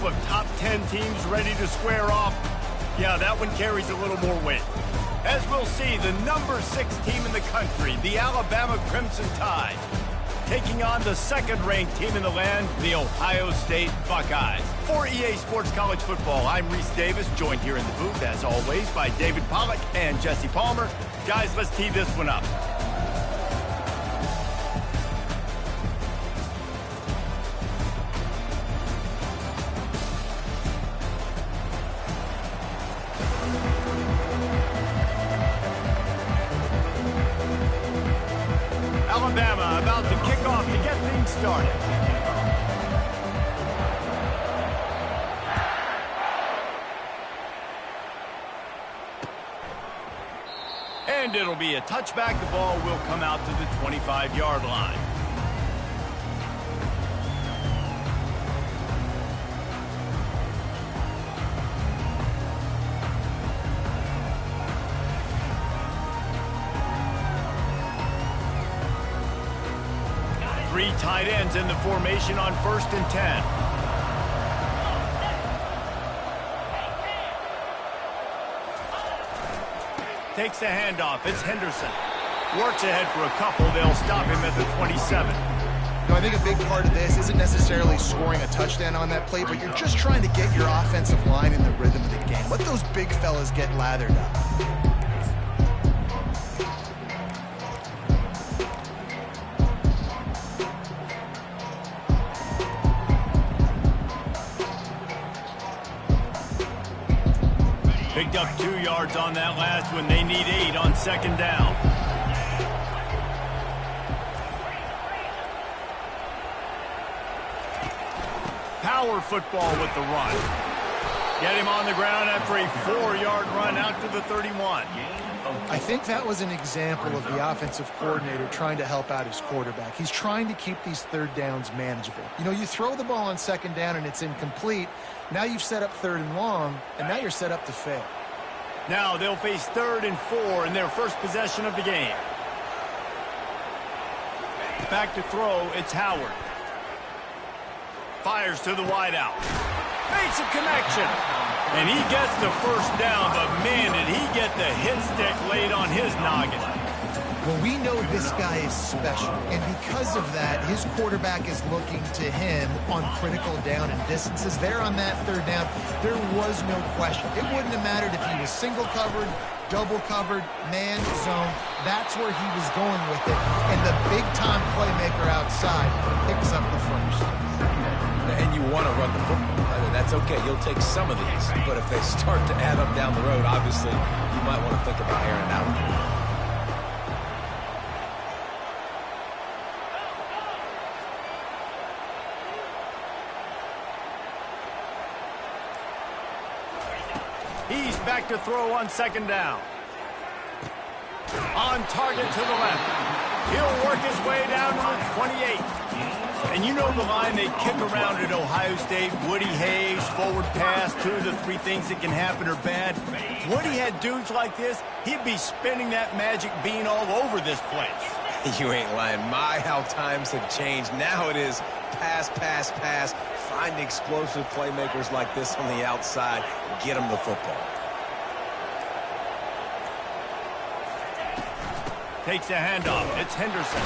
couple of top 10 teams ready to square off, yeah, that one carries a little more weight. As we'll see, the number 6 team in the country, the Alabama Crimson Tide, taking on the second-ranked team in the land, the Ohio State Buckeyes. For EA Sports College Football, I'm Reese Davis, joined here in the booth, as always, by David Pollack and Jesse Palmer. Guys, let's tee this one up. Alabama about to kick off to get things started. And it'll be a touchback. The ball will come out to the 25-yard line. Three tight ends in the formation on 1st and 10. Takes the handoff. It's Henderson. Works ahead for a couple. They'll stop him at the 27. No, I think a big part of this isn't necessarily scoring a touchdown on that play, but you're just trying to get your offensive line in the rhythm of the game. Let those big fellas get lathered up. Picked up 2 yards on that last one. They need 8 on 2nd down. Power football with the run. Get him on the ground after a 4-yard run out to the 31. I think that was an example of the offensive coordinator trying to help out his quarterback. He's trying to keep these 3rd downs manageable. You know, you throw the ball on 2nd down and it's incomplete. Now you've set up 3rd and long, and now you're set up to fail. Now they'll face 3rd and 4 in their first possession of the game. Back to throw, it's Howard. Fires to the wideout. Makes a connection. And he gets the first down, but man, did he get the hit stick laid on his noggin. Well, we know this guy is special, and because of that, his quarterback is looking to him on critical down and distances. There on that 3rd down, there was no question. It wouldn't have mattered if he was single covered, double covered, man, zone. That's where he was going with it, and the big-time playmaker outside picks up the first. And you want to run the football. I mean, that's okay. You'll take some of these, but if they start to add up down the road, obviously, you might want to think about airing out. He's back to throw on 2nd down. On target to the left. He'll work his way down to the 28. And you know the line they kick around at Ohio State, Woody Hayes, forward pass, 2 of the 3 things that can happen are bad. Woody had dudes like this, he'd be spinning that magic bean all over this place. You ain't lying. My, how times have changed. Now it is pass, pass, pass. Find explosive playmakers like this on the outside. Get them the football. Takes a handoff. It's Henderson.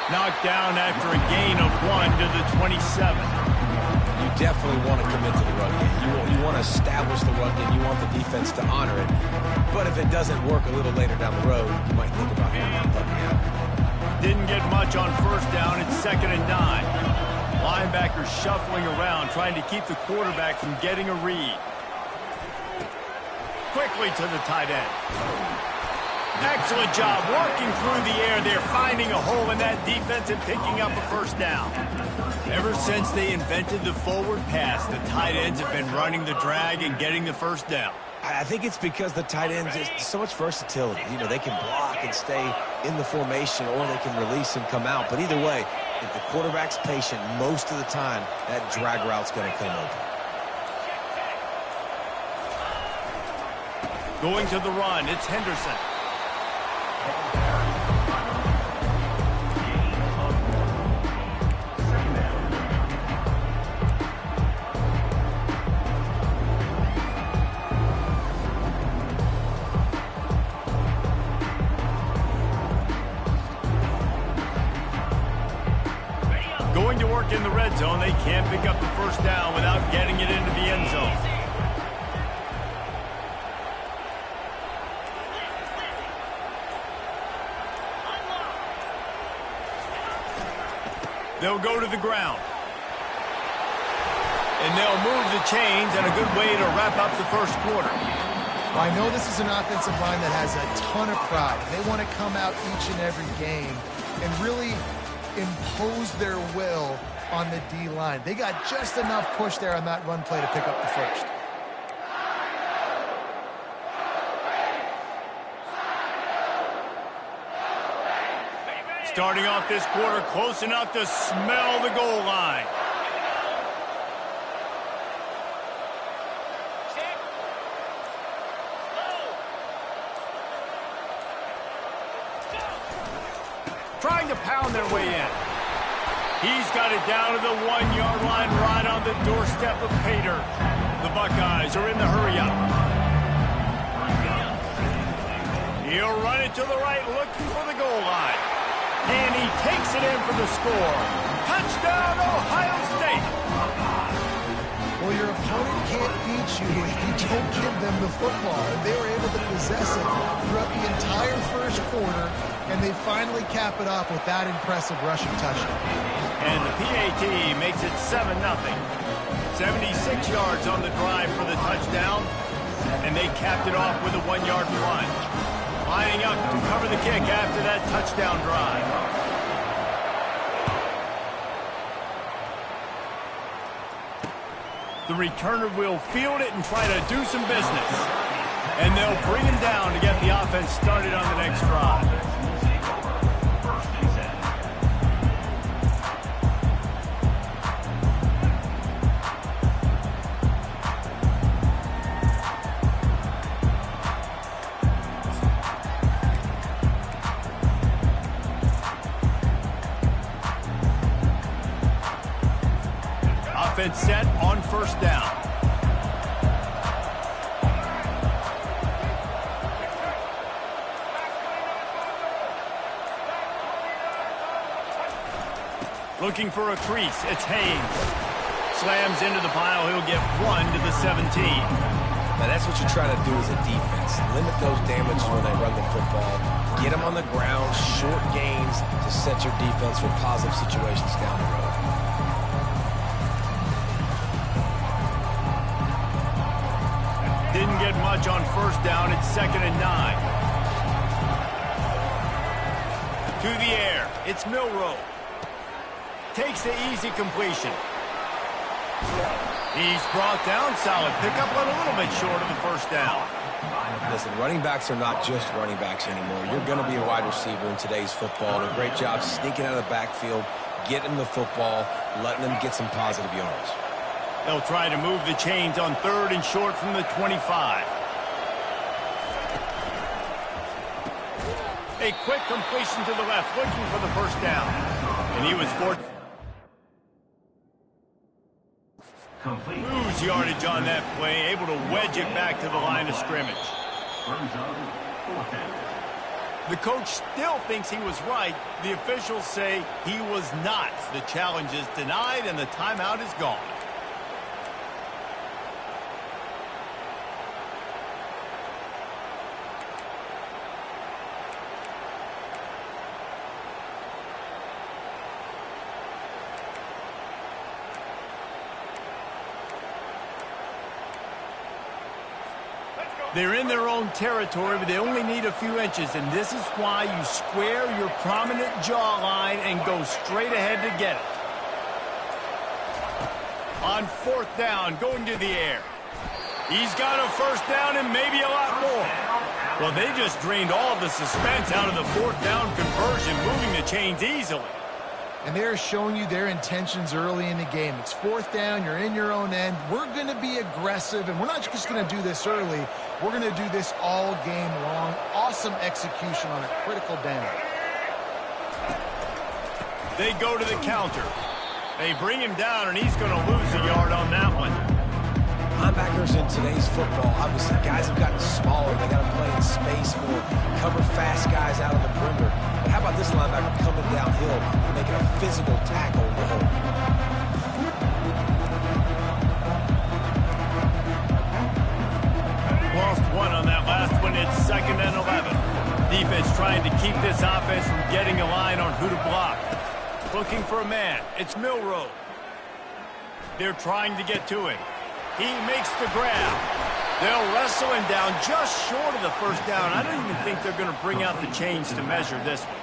Knocked down after a gain of 1 to the 27. You definitely want to commit to the run game. You want to establish the run game. You want the defense to honor it. But if it doesn't work a little later down the road, you might think about handing that puppy out. Didn't get much on 1st down. It's 2nd and 9. Linebackers shuffling around, trying to keep the quarterback from getting a read. Quickly to the tight end. Excellent job working through the air there, finding a hole in that defense and picking up a 1st down. Ever since they invented the forward pass, the tight ends have been running the drag and getting the 1st down. I think it's because the tight ends, there's so much versatility. You know, they can block and stay in the formation, or they can release and come out. But either way, if the quarterback's patient, most of the time, that drag route's going to come open. Going to the run, it's Henderson. back in the red zone. They can't pick up the first down without getting it into the end zone. They'll go to the ground. And they'll move the chains, and a good way to wrap up the first quarter. Well, I know this is an offensive line that has a ton of pride. They want to come out each and every game and really impose their will on the D-line. They got just enough push there on that run play to pick up the first. Starting off this quarter close enough to smell the goal line. Trying to pound their way in. He's got it down to the 1-yard line right on the doorstep of Pater. The Buckeyes are in the hurry-up. He'll run it to the right, looking for the goal line. And he takes it in for the score. Touchdown, Ohio State! Well, your opponent can't beat you if you don't give them the football. They were able to possess it throughout the entire first quarter, and they finally cap it off with that impressive rushing touchdown. And the PAT makes it 7-0. 76 yards on the drive for the touchdown, and they capped it off with a 1-yard plunge. Lining up to cover the kick after that touchdown drive. The returner will field it and try to do some business. And they'll bring him down to get the offense started on the next drive. Offense set on first down. Looking for a crease. It's Haynes. Slams into the pile. He'll get 1 to the 17. Now, that's what you try to do as a defense. Limit those damages when they run the football. Get them on the ground, short gains to set your defense for positive situations down the road. Didn't get much on first down. It's 2nd and 9. To the air. It's Milroe. Takes the easy completion. He's brought down. Solid pickup, but a little bit short of the first down. Listen, running backs are not just running backs anymore. You're going to be a wide receiver in today's football. And a great job sneaking out of the backfield, getting the football, letting them get some positive yards. They'll try to move the chains on 3rd and short from the 25. A quick completion to the left, looking for the first down. And he was forced. Lose yardage on that play, able to wedge it back to the line of scrimmage. The coach still thinks he was right. The officials say he was not. The challenge is denied and the timeout is gone. They're in their own territory, but they only need a few inches, and this is why you square your prominent jawline and go straight ahead to get it. On 4th down, going to the air. He's got a first down and maybe a lot more. Well, they just drained all of the suspense out of the 4th down conversion, moving the chains easily. And they're showing you their intentions early in the game. It's 4th down, you're in your own end. We're going to be aggressive, and we're not just going to do this early. We're going to do this all game long. Awesome execution on a critical down. They go to the counter. They bring him down, and he's going to lose a yard on that one. Linebackers in today's football, obviously, guys have gotten smaller. They got to play in space more, cover fast guys out of the perimeter. But how about this linebacker coming downhill and making a physical tackle in the hole? defense trying to keep this offense from getting a line on who to block. Looking for a man. It's Milrow. They're trying to get to him. He makes the grab. They'll wrestle him down just short of the first down. I don't even think they're going to bring out the chains to measure this one.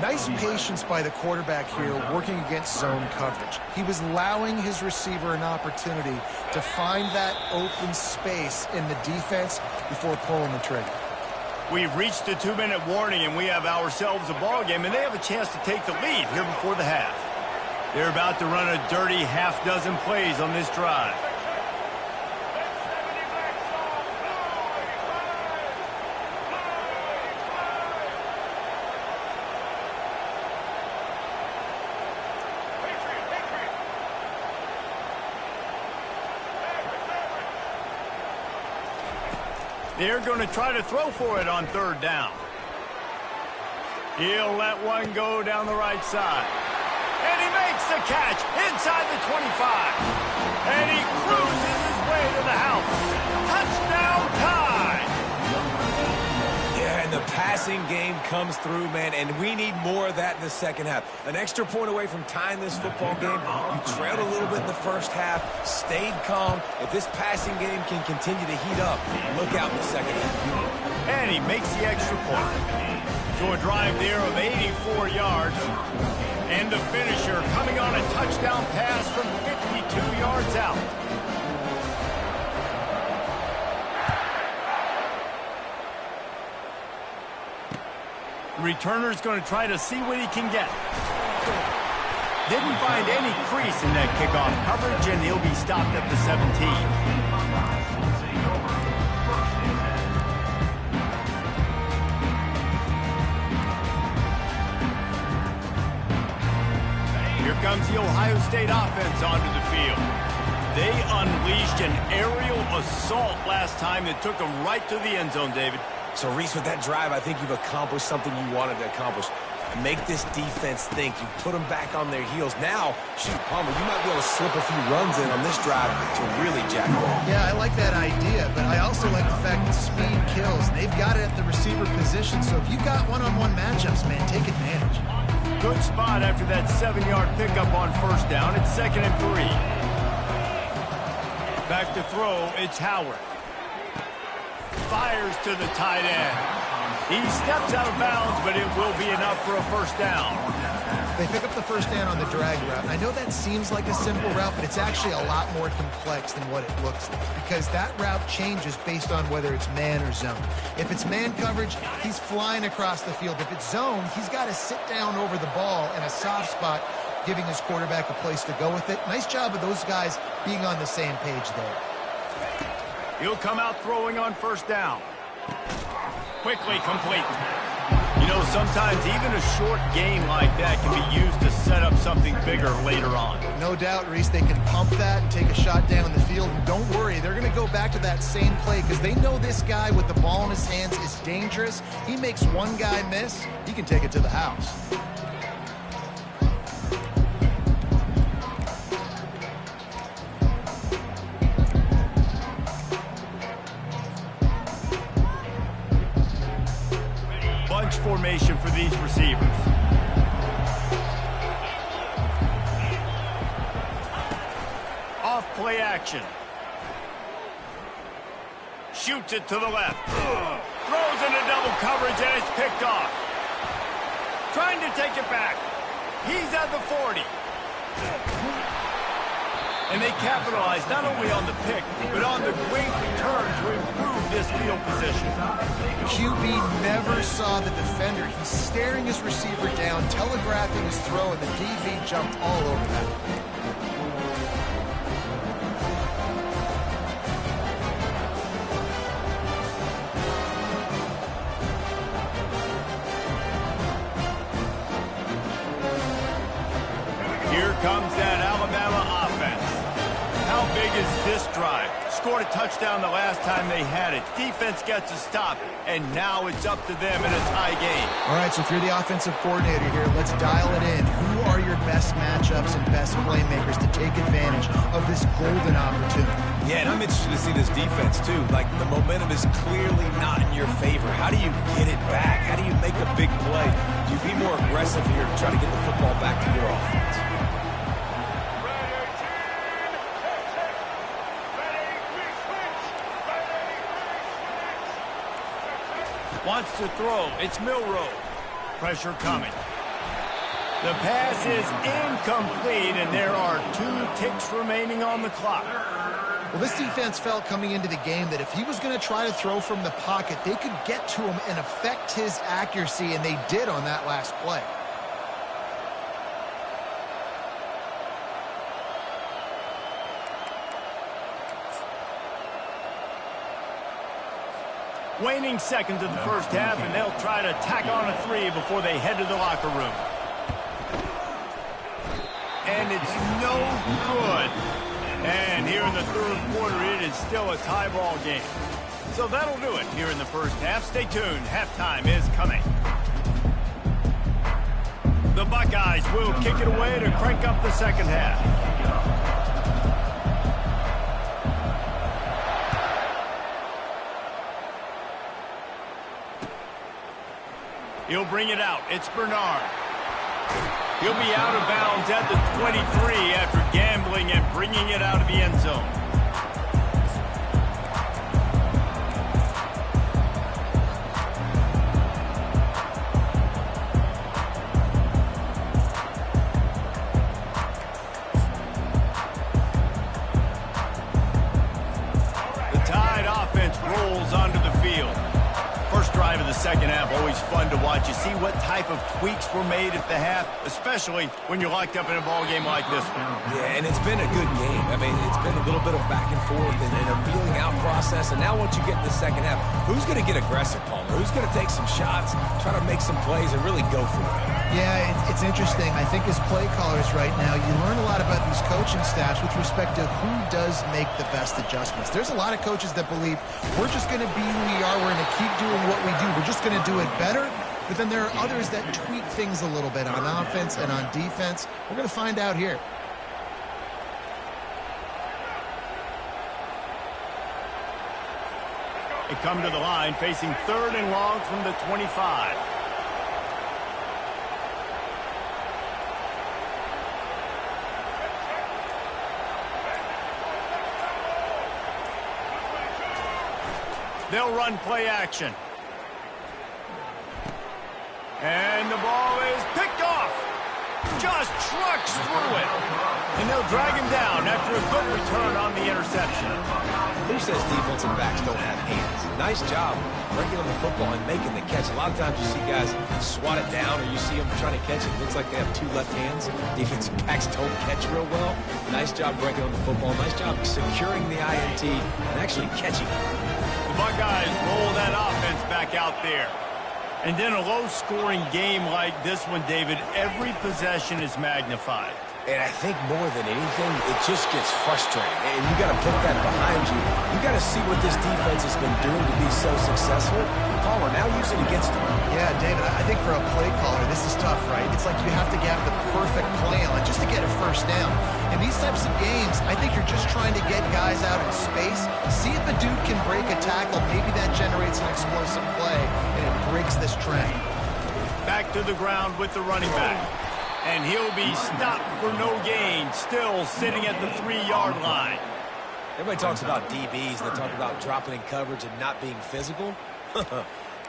Nice patience by the quarterback here working against zone coverage. He was allowing his receiver an opportunity to find that open space in the defense before pulling the trigger. We've reached the 2-minute warning, and we have ourselves a ball game, and they have a chance to take the lead here before the half. They're about to run a dirty half-dozen plays on this drive. They're going to try to throw for it on third down. He'll let one go down the right side. And he makes the catch inside the 25. And he cruises his way to the house. Touchdown tie. Yeah, and the passing game comes through, man, and we need more of that in the second half. An extra point away from tying this football game. You trailed a little bit in the first half, stayed calm. If this passing game can continue to heat up, look out in the second half. And he makes the extra point. So a drive there of 84 yards. And the finisher coming on a touchdown pass from 52 yards out. The returner's going to try to see what he can get. Didn't find any crease in that kickoff coverage, and he'll be stopped at the 17. Here comes the Ohio State offense onto the field. They unleashed an aerial assault last time that took them right to the end zone, David. So, Reese, with that drive, I think you've accomplished something you wanted to accomplish. Make this defense think. You put them back on their heels. Now, shoot, Palmer, you might be able to slip a few runs in on this drive to really jack them up. Yeah, I like that idea, but I also like the fact that speed kills. They've got it at the receiver position, so if you got one-on-one matchups, man, take advantage. Good spot after that 7-yard pickup on first down. It's 2nd and 3. Back to throw, it's Howard. Fires to the tight end. He steps out of bounds, but it will be enough for a first down. They pick up the first down on the drag route. I know that seems like a simple route, but it's actually a lot more complex than what it looks like because that route changes based on whether it's man or zone. If it's man coverage, he's flying across the field. If it's zone, he's got to sit down over the ball in a soft spot, giving his quarterback a place to go with it. Nice job of those guys being on the same page there. He'll come out throwing on first down. Quickly complete. You know, sometimes even a short game like that can be used to set up something bigger later on. No doubt, Reese, they can pump that and take a shot down the field. And don't worry, they're going to go back to that same play because they know this guy with the ball in his hands is dangerous. He makes one guy miss, he can take it to the house. Formation for these receivers. Off play action. Shoots it to the left. Throws into double coverage and it's picked off. Trying to take it back. He's at the 40. And they capitalize not only on the pick, but on the great return to improve this field position. QB never saw the defender. He's staring his receiver down, telegraphing his throw, and the DB jumped all over that. Here comes that Alabama offense. How big is this drive? Scored a touchdown the last time they had it. Defense gets a stop, and now it's up to them in a tie game. All right, so if you're the offensive coordinator here, let's dial it in. Who are your best matchups and best playmakers to take advantage of this golden opportunity? Yeah, and I'm interested to see this defense, too. Like, the momentum is clearly not in your favor. How do you get it back? How do you make a big play? Do you be more aggressive here to try to get the football back to your offense? Wants to throw. It's Milroe. Pressure coming. The pass is incomplete, and there are 2 ticks remaining on the clock. Well, this defense felt coming into the game that if he was going to try to throw from the pocket, they could get to him and affect his accuracy, and they did on that last play. Waning seconds of the first half, and they'll try to tack on a 3 before they head to the locker room. And it's no good. And here in the third quarter, it is still a tie ball game. So that'll do it here in the first half. Stay tuned. Halftime is coming. The Buckeyes will kick it away to crank up the second half. He'll bring it out. It's Bernard. He'll be out of bounds at the 23 after gambling and bringing it out of the end zone. The Tide offense rolls onto the field. First drive of the second half, always fun to watch. You see what type of tweaks were made at the half, especially when you're locked up in a ball game like this one. Yeah, and it's been a good game. I mean, it's been a little bit of back and forth and a feeling out process. And now once you get in the second half, who's going to get aggressive, Palmer? Who's going to take some shots, try to make some plays, and really go for it? Yeah, it's interesting. I think as play callers right now, you learn a lot about these coaching staffs with respect to who does make the best adjustments. There's a lot of coaches that believe we're just going to be who we are. We're going to keep doing what we do. We're just going to do it better. But then there are others that tweak things a little bit on offense and on defense. We're going to find out here. They come to the line facing 3rd and long from the 25. They'll run play action. And the ball is picked off. Just trucks through it. And they'll drag him down after a good return on the interception. Who says defensive backs don't have hands? Nice job breaking on the football and making the catch. A lot of times you see guys swat it down or you see them trying to catch it. It looks like they have 2 left hands. Defensive backs don't catch real well. Nice job breaking on the football. Nice job securing the INT and actually catching it. The Buckeyes roll that offense back out there. And in a low-scoring game like this one, David, every possession is magnified. And I think more than anything, it just gets frustrating. And you got to put that behind you. You got to see what this defense has been doing to be so successful. Caller, now use it against them. Yeah, David, I think for a play caller, this is tough, right? It's like you have to get the perfect play on just to get a first down. In these types of games, I think you're just trying to get guys out in space, see if a dude can break a tackle. Maybe that generates an explosive play, and it breaks this trend. Back to the ground with the running back. And he'll be stopped for no gain, still sitting at the 3-yard line. Everybody talks about DBs. They talk about dropping in coverage and not being physical.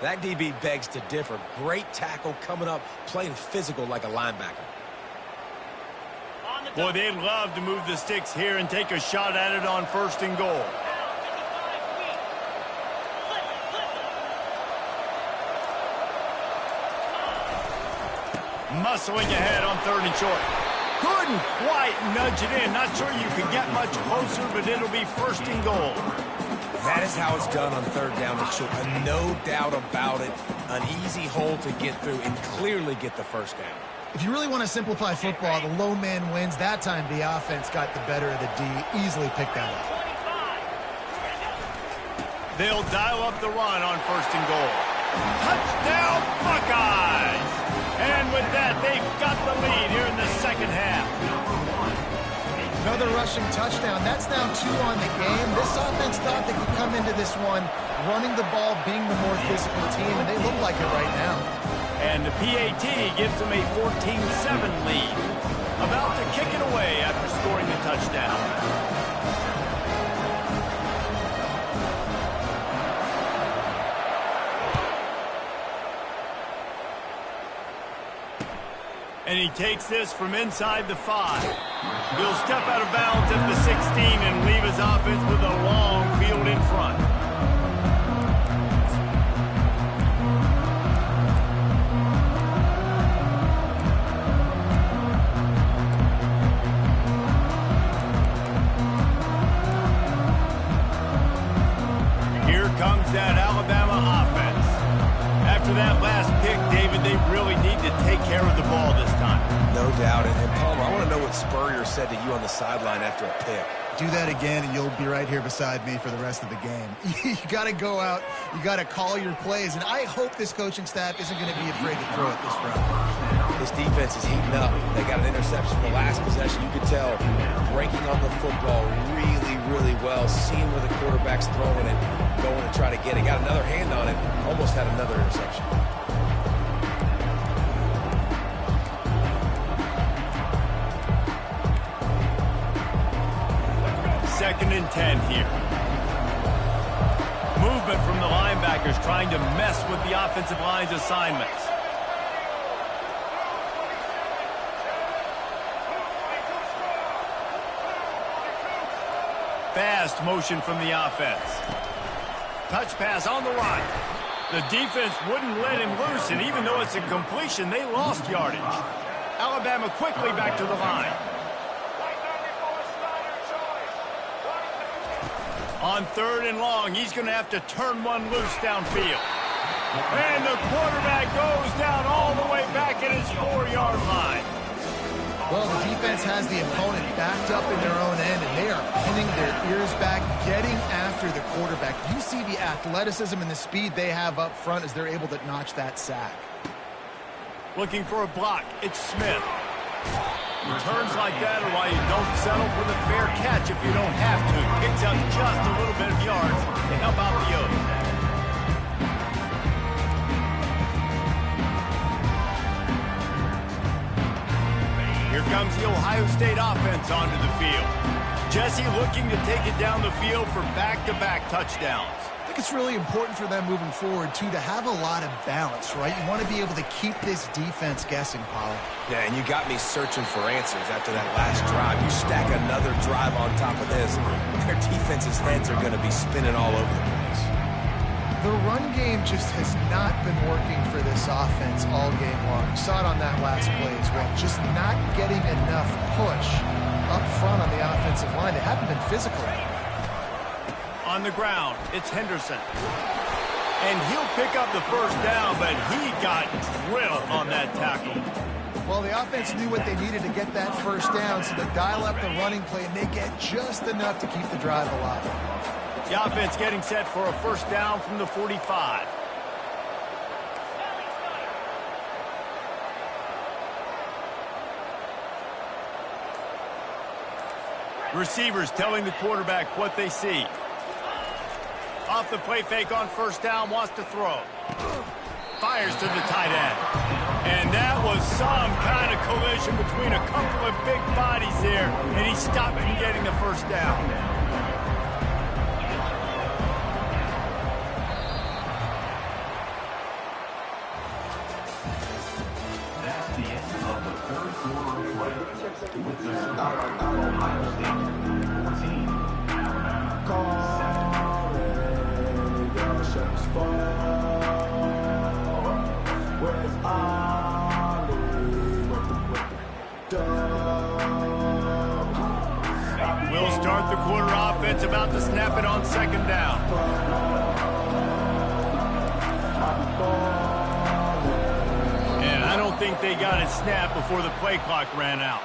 That DB begs to differ. Great tackle coming up, playing physical like a linebacker. Boy, they'd love to move the sticks here and take a shot at it on 1st and goal. Muscling ahead on 3rd and short. Couldn't quite nudge it in. Not sure you can get much closer, but it'll be 1st and goal. That is how it's done on 3rd down and short. No doubt about it. An easy hole to get through and clearly get the first down. If you really want to simplify football, the low man wins. That time the offense got the better of the D. Easily picked that up. They'll dial up the run on 1st and goal. Touchdown, Buckeyes! And with that, they've got the lead here in the second half. Another rushing touchdown. That's now 2 on the game. This offense thought they could come into this one running the ball, being the more physical team, and they look like it right now. And the PAT gives them a 14-7 lead. About to kick it away after scoring the touchdown. And he takes this from inside the 5. He'll step out of bounds at the 16 and leave his offense with a long field in front. Here comes that Alabama offense. After that last pick, David, they really need to take care of the ball this time. No doubt. And Palmer, I want to know what Spurrier said to you on the sideline after a pick. Do that again, and you'll be right here beside me for the rest of the game. You got to go out. You got to call your plays, and I hope this coaching staff isn't going to be afraid to throw it this round. This defense is heating up. They got an interception the last possession. You could tell breaking on the football really, really well, seeing where the quarterback's throwing it, going to try to get it. Got another hand on it, almost had another interception. Second and 10 here. Movement from the linebackers trying to mess with the offensive line's assignments. Fast motion from the offense. Touch pass on the right. The defense wouldn't let him loose, and even though it's a completion, they lost yardage. Alabama quickly back to the line. On 3rd and long, he's going to have to turn one loose downfield. And the quarterback goes down all the way back at his 4-yard line. Well, the defense has the opponent backed up in their own end, and they are pinning their ears back, getting after the quarterback. You see the athleticism and the speed they have up front as they're able to notch that sack. Looking for a block. It's Smith. Returns like that are why you don't settle for the fair catch if you don't have to. Picks up just a little bit of yards to help out the O's. Here comes the Ohio State offense onto the field. Jesse looking to take it down the field for back-to-back touchdowns. I think it's really important for them moving forward, too, to have a lot of balance, right? You want to be able to keep this defense guessing, Paul. Yeah, and you got me searching for answers after that last drive. You stack another drive on top of this, their defense's heads are going to be spinning all over the place. The run game just has not been working for this offense all game long. You saw it on that last play as well. Just not getting enough push up front on the offensive line. They haven't been physical. On the ground, it's Henderson. And he'll pick up the first down, but he got drilled on that tackle. Well, the offense knew what they needed to get that first down, so they dial up the running play, and they get just enough to keep the drive alive. The offense getting set for a first down from the 45. Receivers telling the quarterback what they see. Off the play fake on first down, wants to throw. Fires to the tight end. And that was some kind of collision between a couple of big bodies there, and he stopped from getting the first down. That's the end of the third quarter of play. With the score of Ohio State 14, Alabama 7. We'll start the quarter offense, about to snap it on second down. And I don't think they got it snapped before the play clock ran out.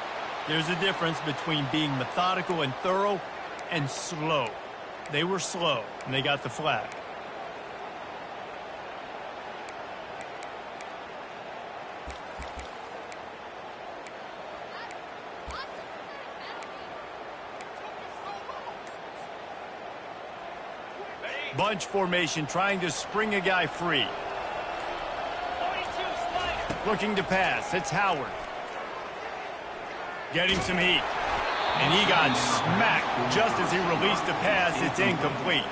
There's a difference between being methodical and thorough and slow. They were slow, and they got the flag. Bunch formation, trying to spring a guy free. Looking to pass. It's Howard. Getting some heat. And he got smacked just as he released the pass. It's incomplete.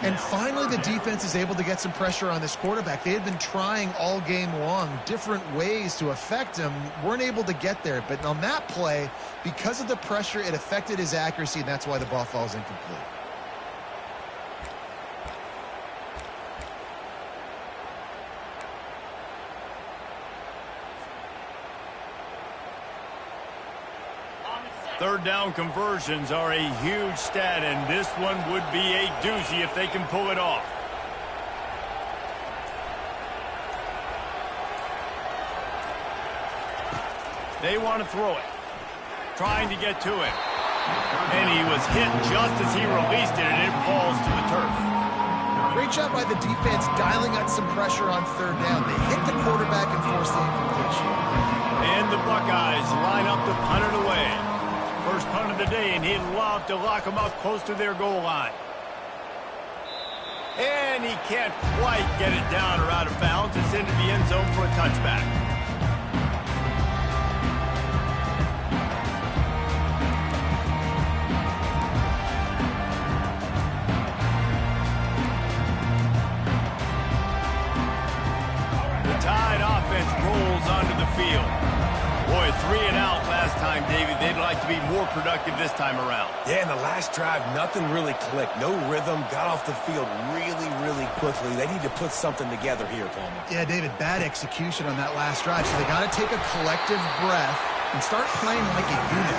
And finally, the defense is able to get some pressure on this quarterback. They had been trying all game long different ways to affect him. Weren't able to get there. But on that play, because of the pressure, it affected his accuracy, and that's why the ball falls incomplete. Third down conversions are a huge stat, and this one would be a doozy if they can pull it off. They want to throw it. Trying to get to it. And he was hit just as he released it, and it falls to the turf. Great job by the defense dialing up some pressure on third down. They hit the quarterback and forced the incompletion. And the Buckeyes line up to punt it away. First punt of the day, and he'd love to lock them up close to their goal line. And he can't quite get it down or out of bounds. It's into the end zone for a touchback. The Tide offense rolls onto the field. Boy, 3 and out last time, David. They'd like to be more productive this time around. Yeah, in the last drive, nothing really clicked. No rhythm, got off the field really, really quickly. They need to put something together here, Palmer. Yeah, David, bad execution on that last drive. So they got to take a collective breath and start playing like a unit.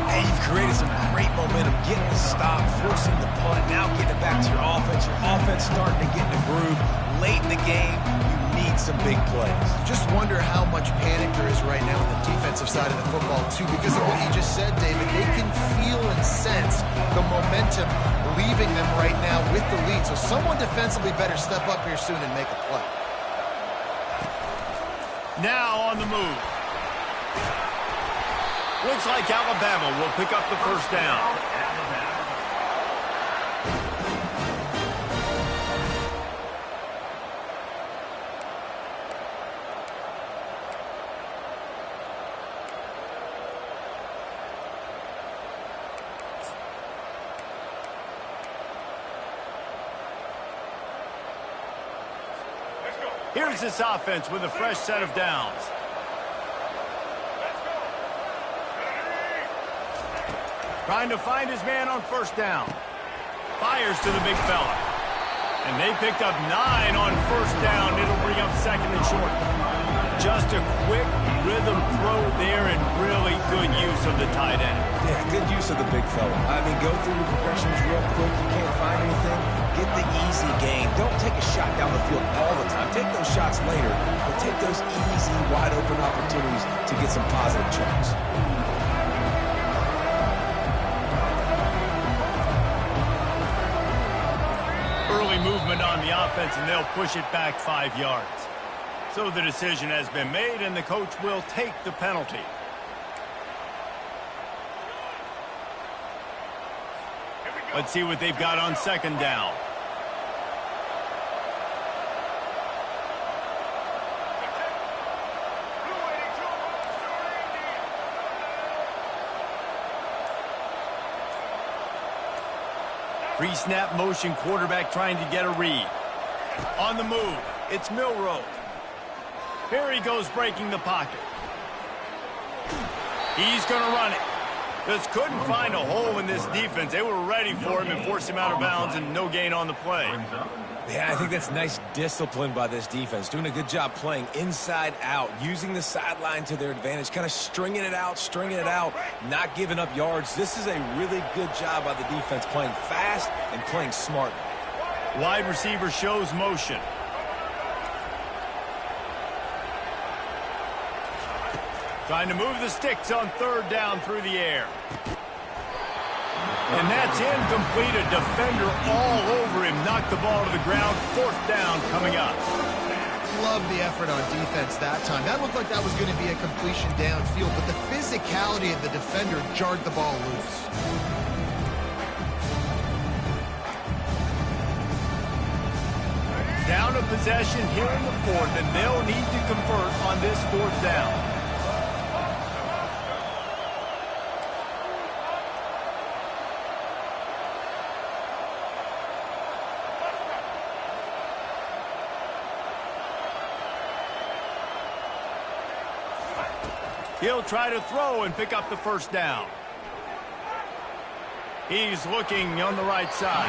Hey, you've created some great momentum, getting the stop, forcing the punt, now getting it back to your offense. Your offense starting to get in the groove. Late in the game, you need some big plays. Just wonder how much panic there is right now on the defensive side of the football, too, because of what you just said, David. They can feel and sense the momentum leaving them right now with the lead. So someone defensively better step up here soon and make a play. Now on the move. Looks like Alabama will pick up the first down. Here's this offense with a fresh set of downs. Trying to find his man on first down. Fires to the big fella. And they picked up 9 on first down. It'll bring up second and short. Just a quick rhythm throw there and really good use of the tight end. Yeah, good use of the big fella. I mean, go through your progressions real quick. You can't find anything. Get the easy gain. Don't take a shot down the field all the time. Take those shots later, but take those easy, wide-open opportunities to get some positive chunks. Early movement on the offense, and they'll push it back 5 yards. So the decision has been made, and the coach will take the penalty. Let's see what they've got on second down. Pre-snap motion, quarterback trying to get a read. On the move, it's Milroe. Here he goes, breaking the pocket. He's going to run it. Just couldn't find a hole in this defense. They were ready for him and forced him out of bounds, and no gain on the play. Yeah, I think that's nice discipline by this defense. Doing a good job playing inside out, using the sideline to their advantage, kind of stringing it out, not giving up yards. This is a really good job by the defense, playing fast and playing smart. Wide receiver shows motion. Trying to move the sticks on third down through the air. And that's incomplete. A defender all over him. Knocked the ball to the ground. Fourth down coming up. Love the effort on defense that time. That looked like that was going to be a completion downfield, but the physicality of the defender jarred the ball loose. Down a possession here in the fourth, and they'll need to convert on this fourth down. He'll try to throw and pick up the first down. He's looking on the right side.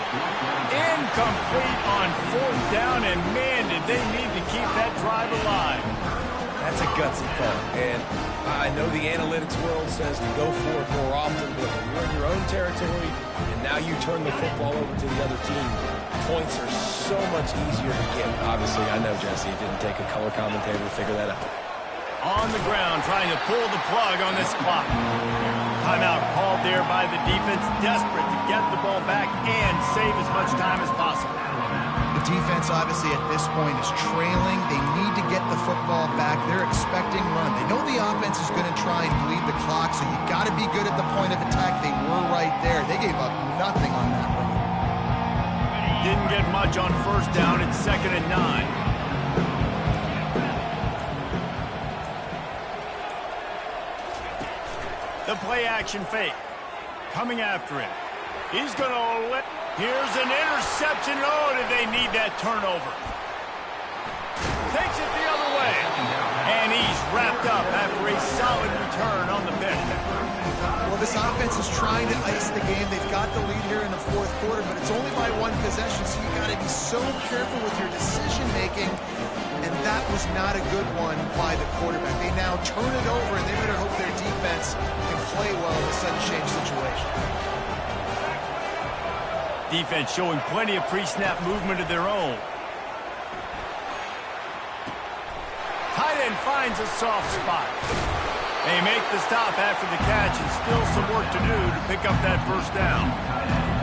Incomplete on fourth down, and man, did they need to keep that drive alive. That's a gutsy call, and I know the analytics world says to go for it more often, but when you're in your own territory and now you turn the football over to the other team, points are so much easier to get. Obviously, I know, Jesse, it didn't take a color commentator to figure that out. On the ground, trying to pull the plug on this clock. Timeout called there by the defense, desperate to get the ball back and save as much time as possible. The defense, obviously, at this point is trailing. They need to get the football back. They're expecting run. They know the offense is going to try and bleed the clock, so you got to be good at the point of attack. They were right there. They gave up nothing on that one. Didn't get much on first down. It's 2nd and 9. The play-action fake. Coming after him. He's going to let... Here's an interception. Oh, did they need that turnover? Takes it the other way. And he's wrapped up after a solid return on the pick. Well, this offense is trying to ice the game. They've got the lead here in the fourth quarter, but it's only by one possession, so you got to be so careful with your decision-making. And that was not a good one by the quarterback. They now turn it over, and they better hope their defense can play well in a sudden change situation. Defense showing plenty of pre-snap movement of their own. Tight end finds a soft spot. They make the stop after the catch, and still some work to do to pick up that first down.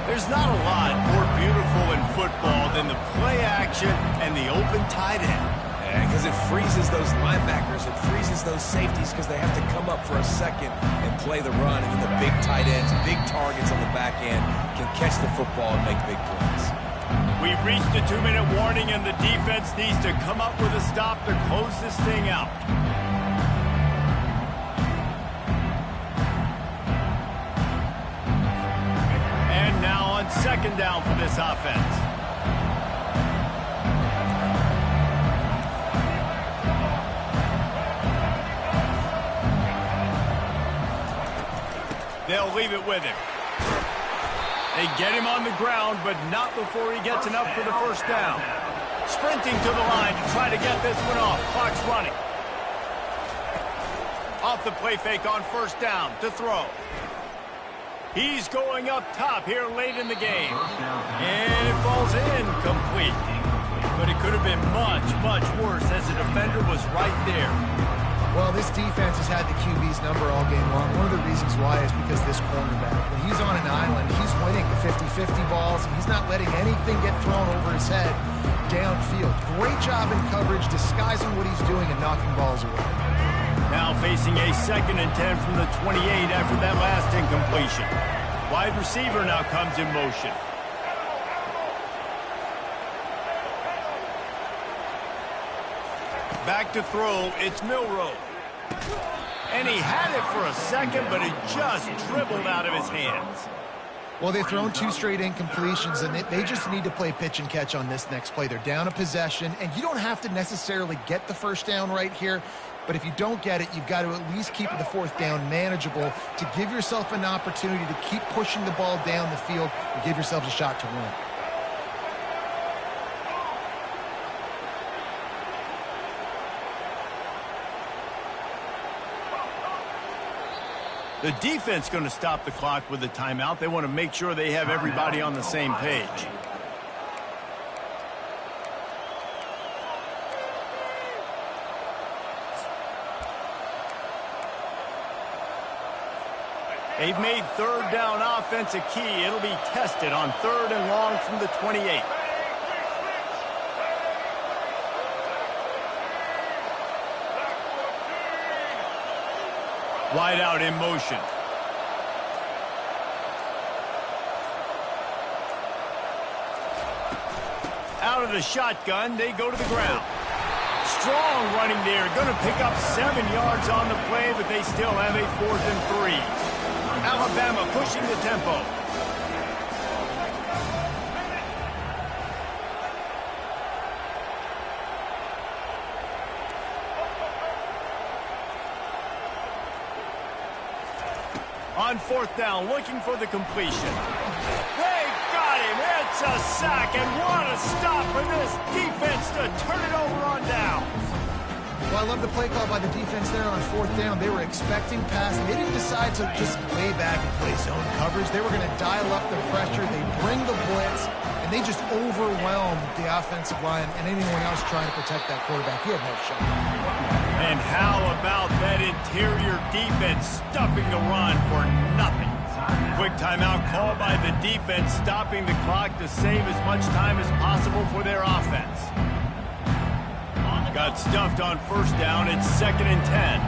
There's not a lot more beautiful in football than the play action and the open tight end. Because it freezes those linebackers, it freezes those safeties because they have to come up for a second and play the run, and then the big tight ends, big targets on the back end can catch the football and make big plays. We've reached a 2-minute warning, and the defense needs to come up with a stop to close this thing out. And now on 2nd down for this offense. They'll leave it with him. They get him on the ground, but not before he gets enough for the first down. Sprinting to the line to try to get this one off. Clock's running. Off the play fake on first down to throw. He's going up top here late in the game. And it falls incomplete. But it could have been much, much worse as the defender was right there. Well, this defense has had the QB's number all game long. One of the reasons why is because this cornerback, when he's on an island, he's winning the 50-50 balls, and he's not letting anything get thrown over his head downfield. Great job in coverage, disguising what he's doing and knocking balls away. Now facing a 2nd and 10 from the 28 after that last incompletion. Wide receiver now comes in motion. Back to throw, it's Milroe. And he had it for a second, but it just dribbled out of his hands. Well, they've thrown 2 straight incompletions, and they just need to play pitch and catch on this next play. They're down a possession, and you don't have to necessarily get the first down right here, but if you don't get it, you've got to at least keep the fourth down manageable to give yourself an opportunity to keep pushing the ball down the field and give yourselves a shot to win. The defense going to stop the clock with a timeout. They want to make sure they have everybody on the same page. They've made 3rd down offense a key. It'll be tested on 3rd and long from the 28. Wide out in motion. Out of the shotgun, they go to the ground. Strong running there. Going to pick up 7 yards on the play, but they still have a 4th and 3. Alabama pushing the tempo. On 4th down, looking for the completion. They got him. It's a sack, and what a stop for this defense to turn it over on down. Well, I love the play call by the defense there on 4th down. They were expecting pass. They didn't decide to just lay back and play zone coverage. They were going to dial up the pressure. They bring the blitz, and they just overwhelmed the offensive line and anyone else trying to protect that quarterback. He had no shot. And how about that interior defense stuffing the run for nothing? Quick timeout call by the defense, stopping the clock to save as much time as possible for their offense. Got stuffed on 1st down. It's 2nd and 10.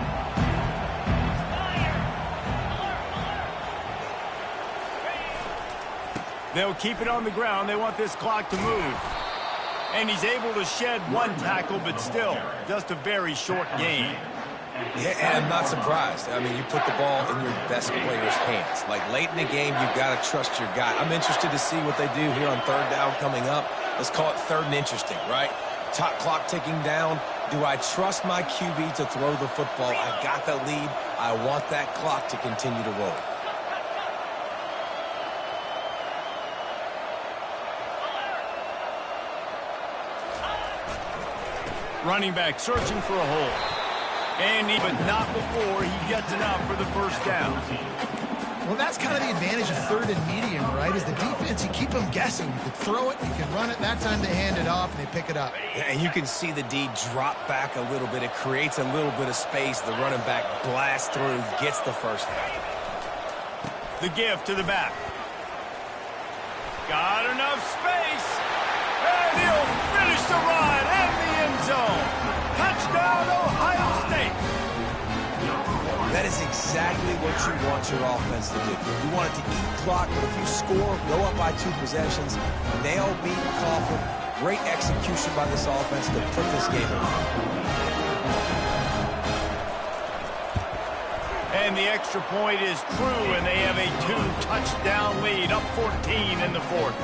They'll keep it on the ground. They want this clock to move. And he's able to shed 1 tackle, but still, just a very short gain. Yeah, and I'm not surprised. I mean, you put the ball in your best player's hands. Like, late in the game, you've got to trust your guy. I'm interested to see what they do here on 3rd down coming up. Let's call it 3rd and interesting, right? Top clock ticking down. Do I trust my QB to throw the football? I got the lead. I want that clock to continue to roll. Running back searching for a hole. But not before he gets enough for the 1st down. Well, that's kind of the advantage of 3rd and medium, right? Is the defense, you keep them guessing. You can throw it, you can run it. That time they hand it off, and they pick it up. Yeah, and you can see the D drop back a little bit. It creates a little bit of space. The running back blasts through, gets the 1st down. The give to the back. Got enough space. And he'll finish the run in the end zone. Touchdown, Ohio State. That is exactly what you want your offense to do. You want it to eat clock, but if you score, go up by 2 possessions, nail, beat, coffin. Great execution by this offense to put this game away. And the extra point is true, and they have a 2-touchdown lead, up 14 in the 4th.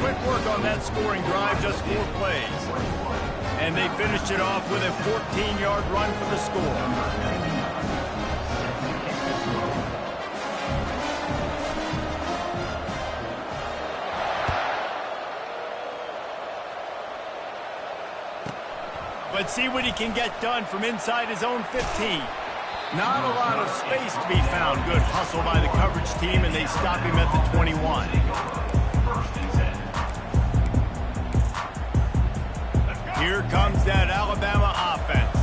Quick work on that scoring drive, just 4 plays. And they finished it off with a 14-yard run for the score. But see what he can get done from inside his own 15. Not a lot of space to be found. Good hustle by the coverage team, and they stop him at the 21. Here comes that Alabama offense.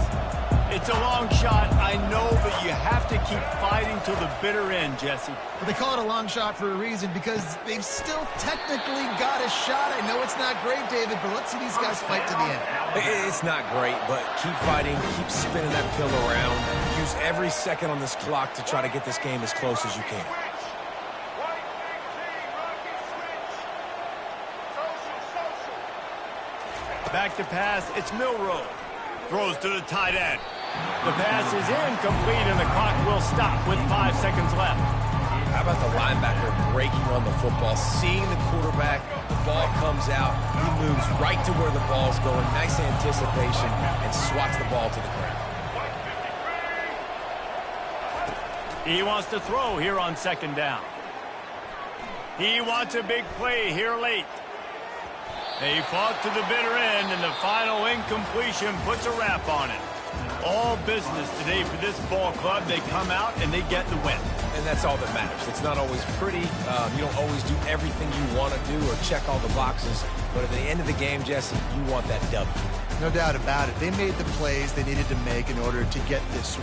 It's a long shot, I know, but you have to keep fighting till the bitter end, Jesse. But they call it a long shot for a reason, because they've still technically got a shot. I know it's not great, David, but let's see these guys fight to the end. It's not great, but keep fighting, keep spinning that pill around. Use every second on this clock to try to get this game as close as you can. Back to pass, it's Milroe. Throws to the tight end. The pass is incomplete, and the clock will stop with 5 seconds left. How about the linebacker breaking on the football, seeing the quarterback, the ball comes out, he moves right to where the ball's going, nice anticipation, and swats the ball to the ground. He wants to throw here on 2nd down. He wants a big play here late. They fought to the bitter end, and the final incompletion puts a wrap on it. All business today for this ball club. They come out and they get the win. And that's all that matters. It's not always pretty. You don't always do everything you want to do or check all the boxes. But at the end of the game, Jesse, you want that W. No doubt about it. They made the plays they needed to make in order to get this